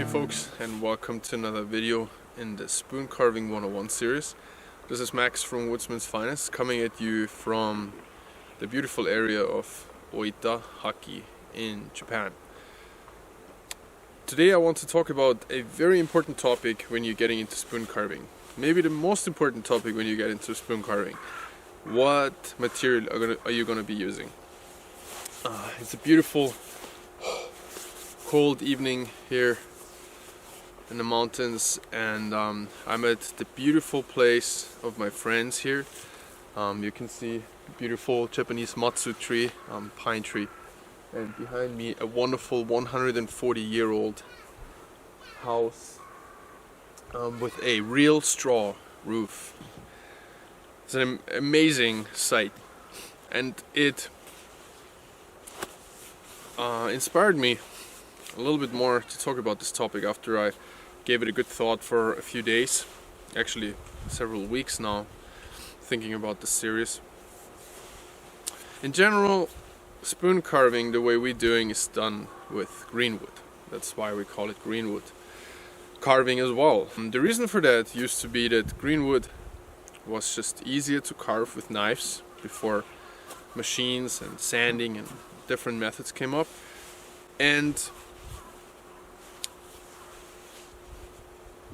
Hey folks, and welcome to another video in the Spoon Carving 101 series. This is Max from Woodsmans Finest, coming at you from the beautiful area of Oita, Haki in Japan. Today I want to talk about a very important topic when you're getting into spoon carving. Maybe the most important topic when you get into spoon carving. What material are you going to be using? It's a beautiful cold evening here in the mountains, and I'm at the beautiful place of my friends here. You can see a beautiful Japanese matsu tree, pine tree, and behind me a wonderful 140-year-old house with a real straw roof. It's an amazing sight, and it inspired me a little bit more to talk about this topic after I gave it a good thought for a few days, actually several weeks now, thinking about this series. In general, spoon carving, the way we're doing, is done with green wood. That's why we call it green wood carving as well. The reason for that used to be that green wood was just easier to carve with knives before machines and sanding and different methods came up. And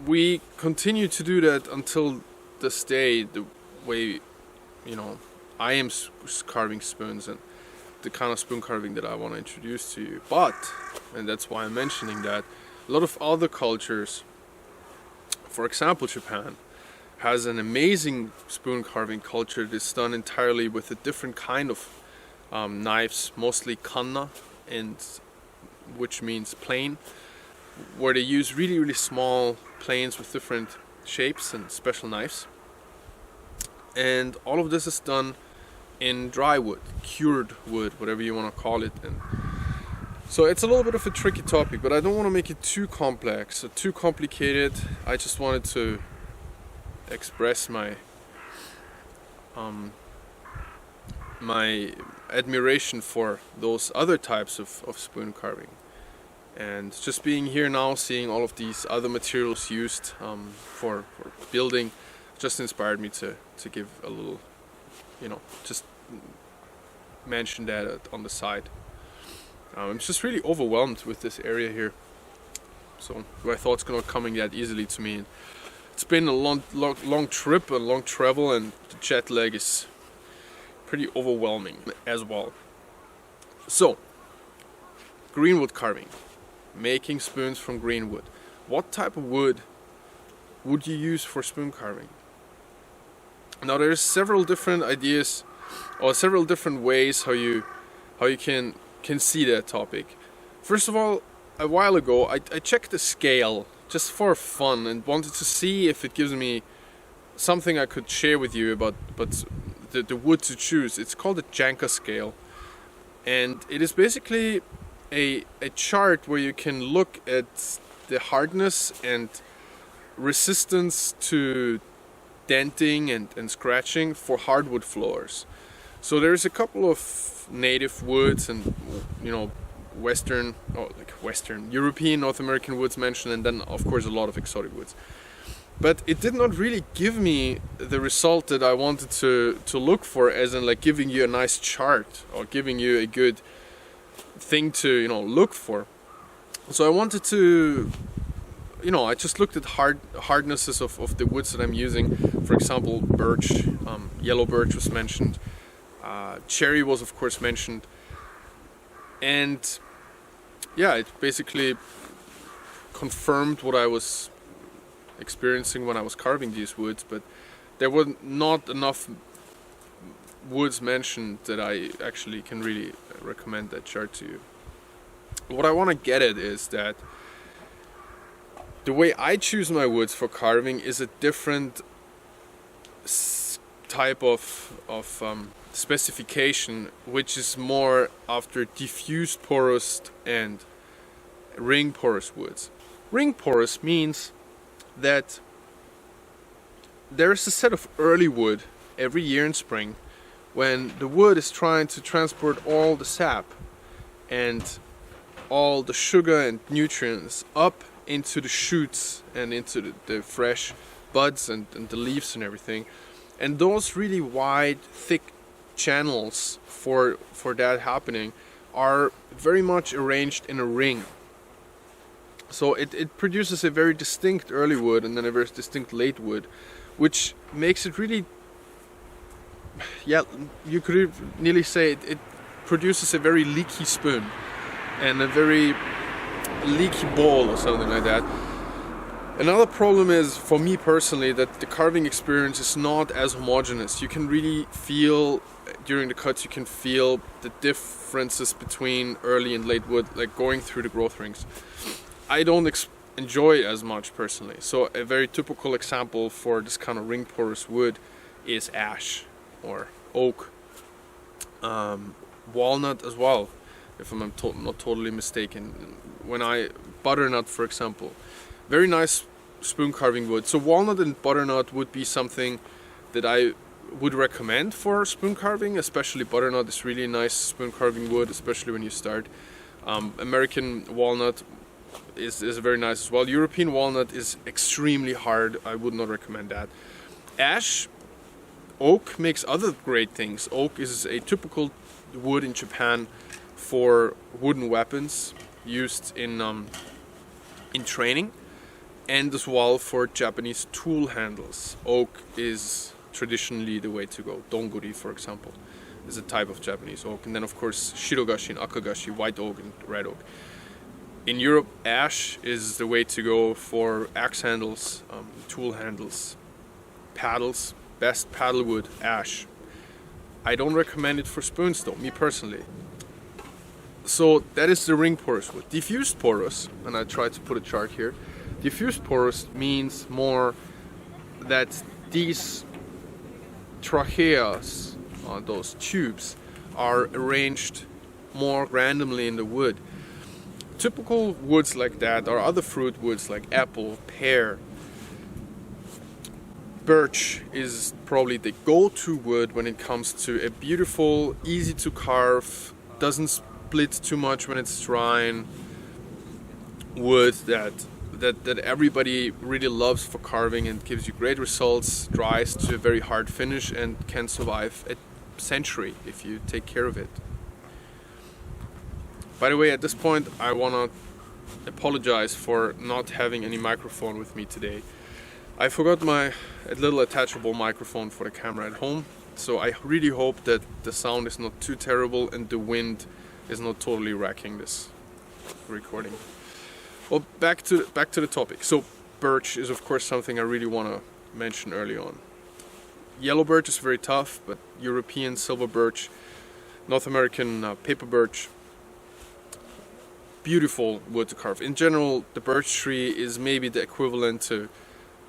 we continue to do that until this day, the way, I am carving spoons and the kind of spoon carving that I want to introduce to you. But, and that's why I'm mentioning that, a lot of other cultures, for example Japan, has an amazing spoon carving culture that's done entirely with a different kind of knives, mostly kanna, and which means plane, where they use really small planes with different shapes and special knives. And all of this is done in dry wood, cured wood, whatever you want to call it. And so it's a little bit of a tricky topic, but I don't want to make it too complex or too complicated. I just wanted to express my my admiration for those other types of spoon carving. And just being here now, seeing all of these other materials used for building, just inspired me to give a little, just mention that on the side. I'm just really overwhelmed with this area here. So my thoughts are not coming that easily to me. It's been a long trip, a long travel, and the jet lag is pretty overwhelming as well. So, greenwood carving. Making spoons from green wood. What type of wood would you use for spoon carving? Now there's several different ideas or several different ways how you can see that topic. First of all, a while ago I checked the scale just for fun and wanted to see if it gives me something I could share with you about the wood to choose. It's called the Janka Scale, and it is basically a chart where you can look at the hardness and resistance to denting and scratching for hardwood floors. So there's a couple of native woods and Western European, North American woods mentioned, and then of course a lot of exotic woods. But it did not really give me the result that I wanted to look for, as in like giving you a nice chart or giving you a good thing to look for. So I wanted to I just looked at hardnesses of the woods that I'm using. For example, birch, yellow birch was mentioned, cherry was of course mentioned, and yeah, it basically confirmed what I was experiencing when I was carving these woods. But there were not enough woods mentioned that I actually can really recommend that chart to you. What I want to get at is that the way I choose my woods for carving is a different type of specification, which is more after diffused porous and ring porous woods. Ring porous means that there is a set of early wood every year in spring when the wood is trying to transport all the sap and all the sugar and nutrients up into the shoots and into the fresh buds and the leaves and everything. And those really wide, thick channels for that happening are very much arranged in a ring. So it produces a very distinct early wood and then a very distinct late wood, which makes it really, yeah, you could nearly say it produces a very leaky spoon and a very leaky bowl or something like that. Another problem is, for me personally, that the carving experience is not as homogeneous. You can really feel, during the cuts, you can feel the differences between early and late wood, like going through the growth rings. I don't enjoy it as much personally. So a very typical example for this kind of ring porous wood is ash or oak, walnut as well, if I'm not totally mistaken. Butternut, for example, very nice spoon carving wood. So walnut and butternut would be something that I would recommend for spoon carving. Especially butternut is really nice spoon carving wood, especially when you start. American walnut is very nice as well. European walnut is extremely hard. I would not recommend that. Ash, oak makes other great things. Oak is a typical wood in Japan for wooden weapons used in training, and as well for Japanese tool handles. Oak is traditionally the way to go. Donguri, for example, is a type of Japanese oak. And then of course shirogashi and akagashi, white oak and red oak. In Europe, ash is the way to go for axe handles, tool handles, paddles. Best paddle wood, ash. I don't recommend it for spoons though, me personally. So that is the ring porous wood. Diffused porous, and I tried to put a chart here. Diffused porous means more that these tracheas, those tubes, are arranged more randomly in the wood. Typical woods like that are other fruit woods like apple, pear. Birch is probably the go-to wood when it comes to a beautiful, easy to carve, doesn't split too much when it's drying wood that everybody really loves for carving and gives you great results, dries to a very hard finish and can survive a century if you take care of it. By the way, at this point I want to apologize for not having any microphone with me today. I forgot my little attachable microphone for the camera at home, so I really hope that the sound is not too terrible and the wind is not totally wrecking this recording. Well, back to the topic. So birch is of course something I really want to mention early on. Yellow birch is very tough, but European silver birch, North American paper birch, beautiful wood to carve. In general, the birch tree is maybe the equivalent to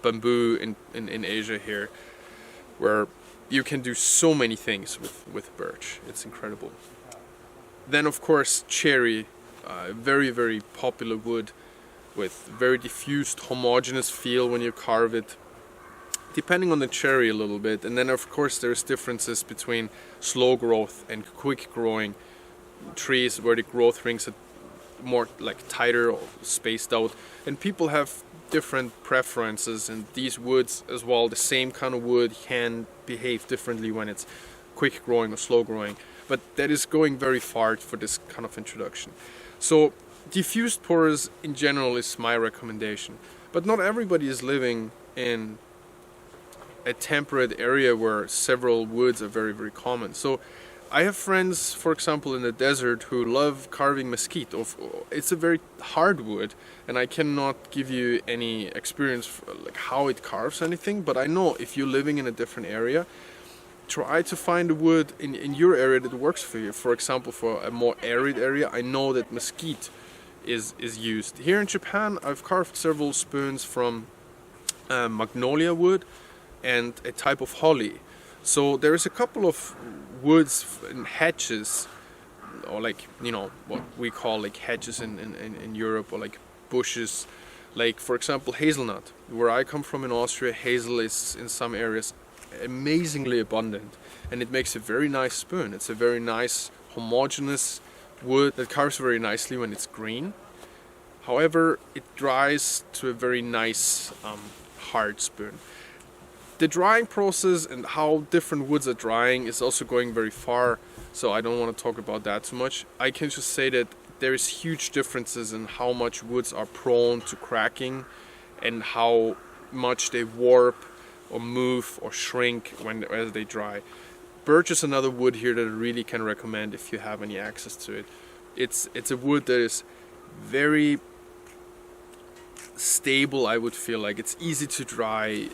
bamboo in Asia here, where you can do so many things with birch. It's incredible. Then of course cherry, very, very popular wood with very diffused, homogeneous feel when you carve it, depending on the cherry a little bit. And then of course there's differences between slow growth and quick growing trees where the growth rings are more like tighter or spaced out, and people have different preferences, and these woods as well, the same kind of wood can behave differently when it's quick growing or slow growing, but that is going very far for this kind of introduction. So diffused porous in general is my recommendation, but not everybody is living in a temperate area where several woods are very, very common. So I have friends, for example, in the desert who love carving mesquite. It's a very hard wood, and I cannot give you any experience for, like, how it carves anything, but I know if you're living in a different area, try to find a wood in your area that works for you. For example, for a more arid area, I know that mesquite is used. Here in Japan, I've carved several spoons from magnolia wood and a type of holly. So there is a couple of woods and hedges, or like, you know, what we call like hedges in Europe, or like bushes, like for example hazelnut. Where I come from in Austria, hazel is in some areas amazingly abundant, and it makes a very nice spoon. It's a very nice homogeneous wood that carves very nicely when it's green. However, it dries to a very nice hard spoon. The drying process and how different woods are drying is also going very far, so I don't want to talk about that too much. I can just say that there is huge differences in how much woods are prone to cracking and how much they warp or move or shrink as they dry. Birch is another wood here that I really can recommend if you have any access to it. It's a wood that is very stable, I would feel like. It's easy to dry.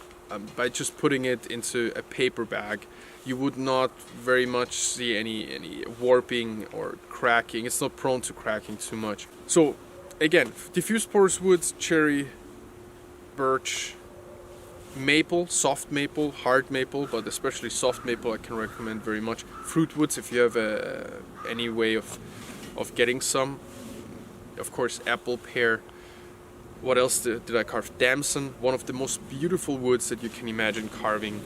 By just putting it into a paper bag, you would not very much see any warping or cracking. It's not prone to cracking too much. So again, diffuse porous woods, cherry, birch, maple, soft maple, hard maple, but especially soft maple I can recommend very much. Fruit woods if you have any way of getting some. Of course, apple, pear. What else did I carve? Damson, one of the most beautiful woods that you can imagine carving.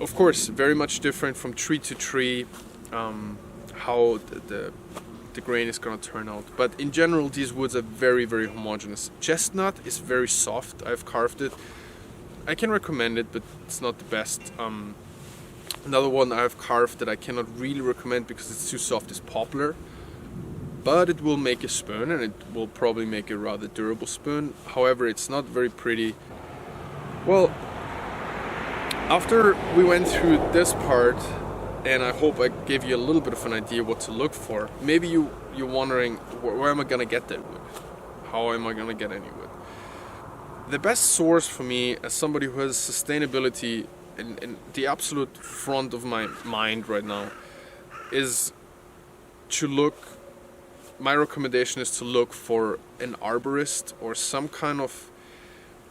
Of course, very much different from tree to tree, how the grain is going to turn out. But in general, these woods are very, very homogeneous. Chestnut is very soft. I've carved it. I can recommend it, but it's not the best. Another one I've carved that I cannot really recommend because it's too soft is poplar. But it will make a spoon, and it will probably make a rather durable spoon. However, it's not very pretty. Well, after we went through this part, and I hope I gave you a little bit of an idea what to look for. Maybe you're wondering, where am I gonna get that wood? How am I gonna get any wood? The best source for me, as somebody who has sustainability in the absolute front of my mind right now, is to look. My recommendation is to look for an arborist or some kind of,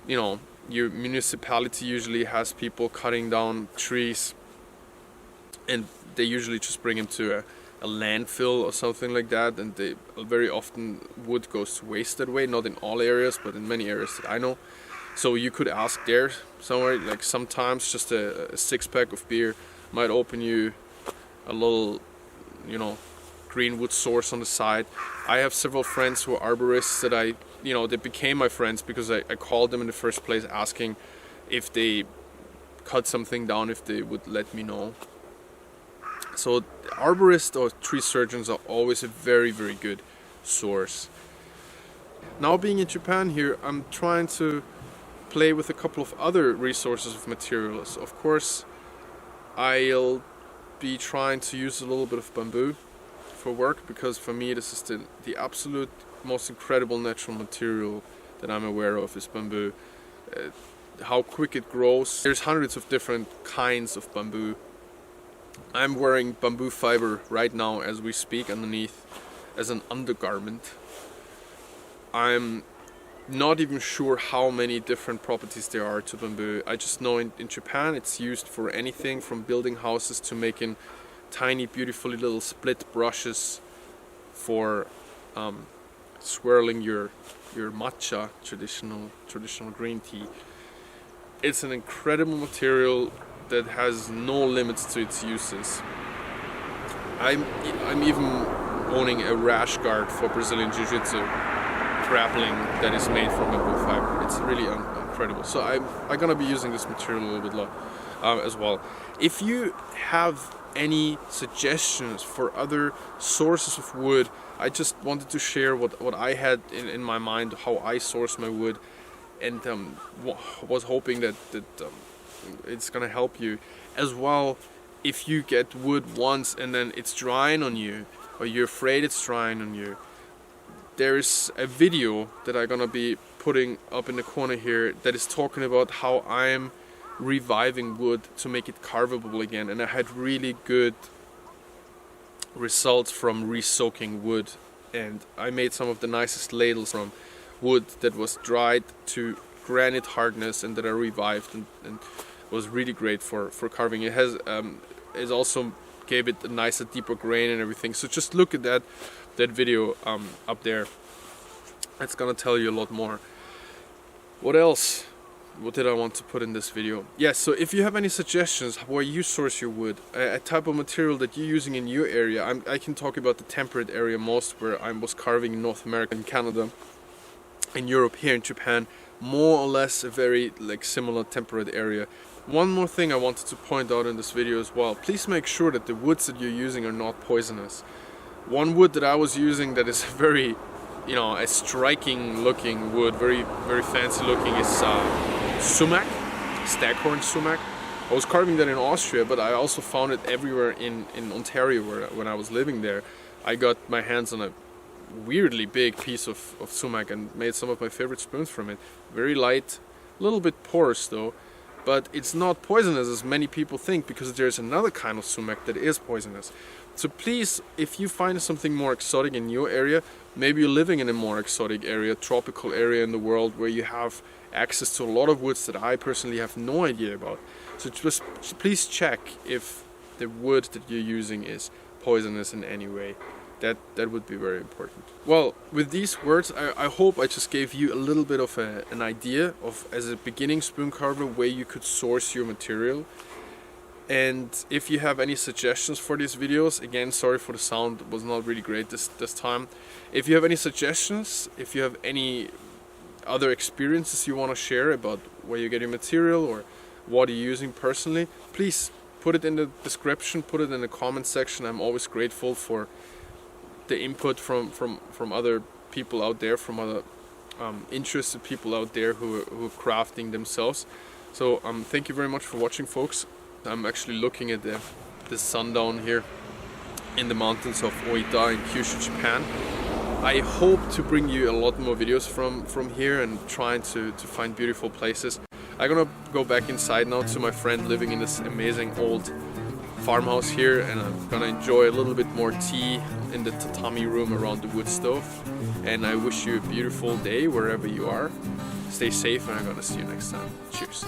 your municipality usually has people cutting down trees, and they usually just bring them to a landfill or something like that, and they very often wood goes to waste that way. Not in all areas, but in many areas that I know. So you could ask there somewhere. Like sometimes just a 6-pack of beer might open you a little, green wood source on the side. I have several friends who are arborists that they became my friends because I called them in the first place asking if they cut something down, if they would let me know. So arborists or tree surgeons are always a very, very good source. Now being in Japan here, I'm trying to play with a couple of other resources of materials. Of course, I'll be trying to use a little bit of bamboo for work, because for me this is the absolute most incredible natural material that I'm aware of is bamboo. How quick it grows. There's hundreds of different kinds of bamboo. I'm wearing bamboo fiber right now as we speak underneath as an undergarment. I'm not even sure how many different properties there are to bamboo. I just know in Japan it's used for anything from building houses to making tiny beautifully little split brushes for swirling your matcha, traditional green tea. It's an incredible material that has no limits to its uses. I'm even owning a rash guard for Brazilian Jiu-Jitsu grappling that is made from bamboo fiber. It's really incredible. So I'm gonna be using this material a little bit as well. If you have any suggestions for other sources of wood, I just wanted to share what I had in my mind, how I source my wood, and was hoping that it's gonna help you as well. If you get wood once and then it's drying on you, or you're afraid it's drying on you, there's a video that I'm gonna be putting up in the corner here that is talking about how I'm reviving wood to make it carvable again, and I had really good results from re-soaking wood, and I made some of the nicest ladles from wood that was dried to granite hardness and that I revived and was really great for carving. It has it also gave it a nicer, deeper grain and everything. So just look at that video up there. It's gonna tell you a lot more. What else? What did I want to put in this video? Yes, so if you have any suggestions where you source your wood, a type of material that you're using in your area, I can talk about the temperate area most, where I was carving in North America and Canada. in Europe, here in Japan, more or less a very like similar temperate area. One more thing I wanted to point out in this video as well, please make sure that the woods that you're using are not poisonous. One wood that I was using that is very, you know, a striking looking wood, very fancy looking, is sumac, staghorn sumac. I was carving that in Austria, but I also found it everywhere in Ontario when I was living there. I got my hands on a weirdly big piece of sumac and made some of my favorite spoons from it. Very light, a little bit porous though, but it's not poisonous as many people think, because there's another kind of sumac that is poisonous. So please, if you find something more exotic in your area, maybe you're living in a more exotic area, tropical area in the world where you have access to a lot of woods that I personally have no idea about. So just please check if the wood that you're using is poisonous in any way. That would be very important. Well, with these words, I hope I just gave you a little bit of an idea of, as a beginning spoon carver, where you could source your material. And if you have any suggestions for these videos, again, sorry for the sound, it was not really great this time. If you have any suggestions, if you have any other experiences you want to share about where you get your material or what you're using personally, please put it in the description, put it in the comment section. I'm always grateful for the input from other people out there, from other interested people out there who are crafting themselves. So thank you very much for watching, folks. I'm actually looking at the sundown here in the mountains of Oita in Kyushu, Japan. I hope to bring you a lot more videos from here and trying to find beautiful places. I'm gonna go back inside now to my friend living in this amazing old farmhouse here, and I'm gonna enjoy a little bit more tea in the tatami room around the wood stove. And I wish you a beautiful day wherever you are. Stay safe, and I'm gonna see you next time. Cheers.